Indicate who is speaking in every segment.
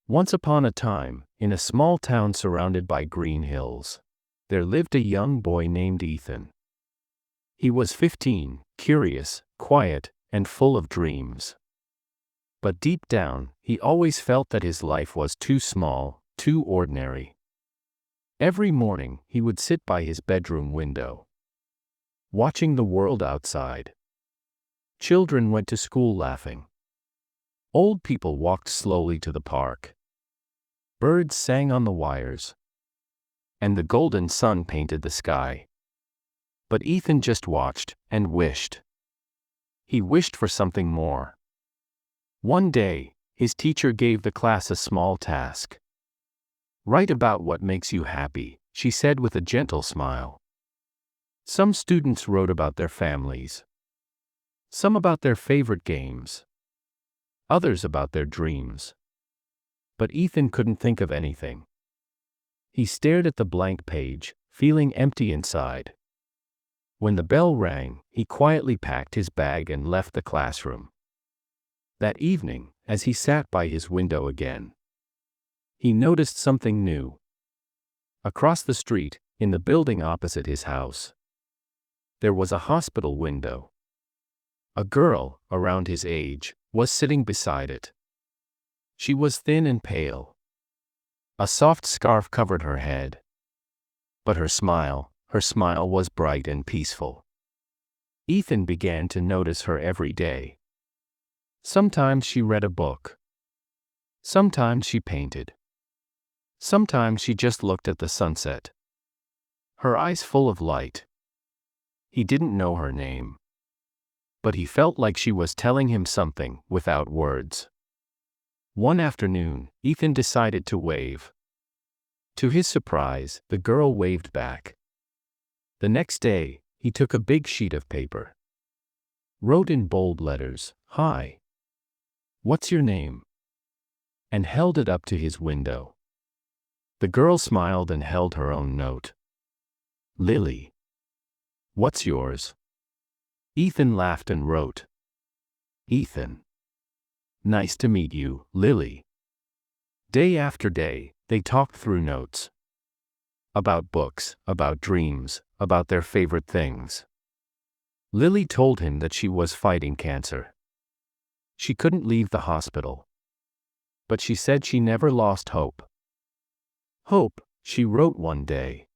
Speaker 1: Once upon a time, in a small town surrounded by green hills, there lived a young boy named Ethan. He was 15, curious, quiet, and full of dreams. But deep down, he always felt that his life was too small, too ordinary. Every morning, he would sit by his bedroom window, watching the world outside. Children went to school laughing. Old people walked slowly to the park. Birds sang on the wires, and the golden sun painted the sky. But Ethan just watched and wished. He wished for something more. One day, his teacher gave the class a small task. "Write about what makes you happy," she said with a gentle smile. Some students wrote about their families, some about their favorite games, others about their dreams. But Ethan couldn't think of anything. He stared at the blank page, feeling empty inside. When the bell rang, he quietly packed his bag and left the classroom. That evening, as he sat by his window again, he noticed something new. Across the street, in the building opposite his house, there was a hospital window. A girl, around his age, was sitting beside it. She was thin and pale. A soft scarf covered her head. But her smile was bright and peaceful. Ethan began to notice her every day. Sometimes she read a book. Sometimes she painted. Sometimes she just looked at the sunset, her eyes full of light. He didn't know her name, but he felt like she was telling him something without words. One afternoon, Ethan decided to wave. To his surprise, the girl waved back. The next day, he took a big sheet of paper, wrote in bold letters, "Hi. What's your name?" and held it up to his window. The girl smiled and held her own note. "Lily. What's yours?" Ethan laughed and wrote, "Ethan. Nice to meet you, Lily." Day after day, they talked through notes. About books, about dreams, about their favorite things. Lily told him that she was fighting cancer. She couldn't leave the hospital. But she said she never lost hope. "Hope," she wrote one day,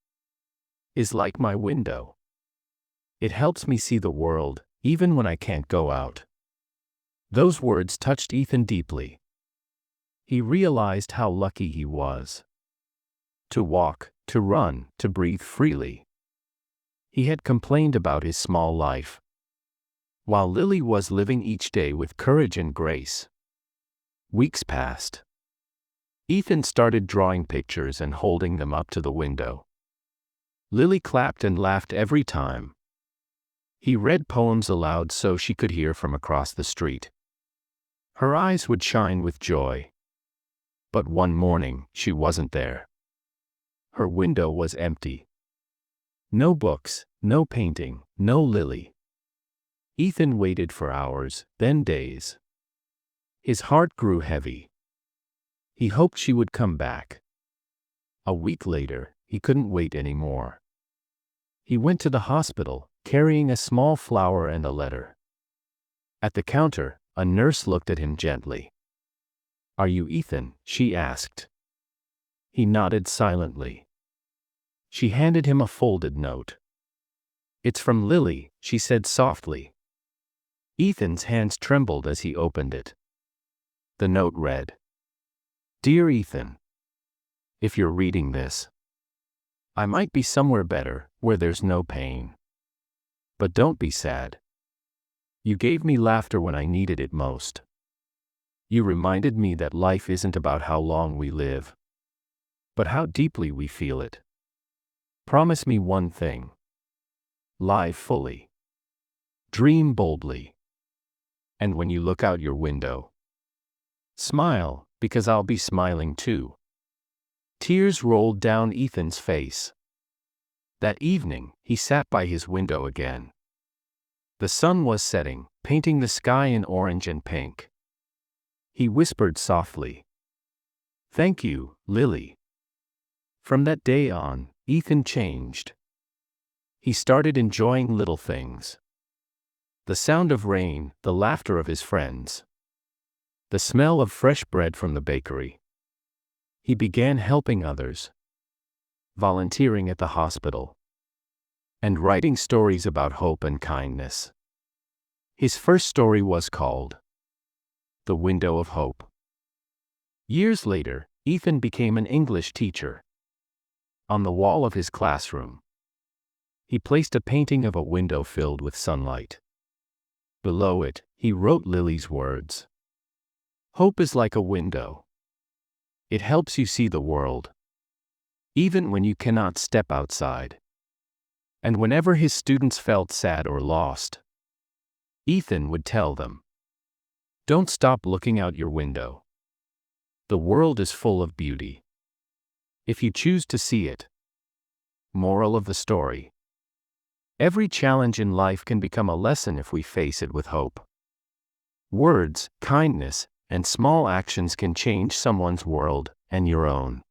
Speaker 1: "is like my window. It helps me see the world, even when I can't go out." Those words touched Ethan deeply. He realized how lucky he was. To walk, to run, to breathe freely. He had complained about his small life, while Lily was living each day with courage and grace. Weeks passed. Ethan started drawing pictures and holding them up to the window. Lily clapped and laughed every time. He read poems aloud so she could hear from across the street. Her eyes would shine with joy. But one morning, she wasn't there. Her window was empty. No books, no painting, no Lily. Ethan waited for hours, then days. His heart grew heavy. He hoped she would come back. A week later, he couldn't wait anymore. He went to the hospital, carrying a small flower and a letter. At the counter, a nurse looked at him gently. "Are you Ethan?" she asked. He nodded silently. She handed him a folded note. "It's from Lily," she said softly. Ethan's hands trembled as he opened it. The note read, "Dear Ethan, if you're reading this, I might be somewhere better, where there's no pain. But don't be sad. You gave me laughter when I needed it most. You reminded me that life isn't about how long we live, but how deeply we feel it. Promise me one thing. Live fully. Dream boldly. And when you look out your window, smile, because I'll be smiling too." Tears rolled down Ethan's face. That evening, he sat by his window again. The sun was setting, painting the sky in orange and pink. He whispered softly, Thank you, Lily." From that day on, Ethan changed. He started enjoying little things. The sound of rain, the laughter of his friends, the smell of fresh bread from the bakery. He began helping others, volunteering at the hospital, and writing stories about hope and kindness. His first story was called The Window of Hope. Years later, Ethan became an English teacher. On the wall of his classroom, he placed a painting of a window filled with sunlight. Below it, he wrote Lily's words. "Hope is like a window. It helps you see the world, even when you cannot step outside." And whenever his students felt sad or lost, Ethan would tell them, "Don't stop looking out your window. The world is full of beauty, if you choose to see it." Moral of the story: every challenge in life can become a lesson if we face it with hope. Words, kindness, and small actions can change someone's world and your own.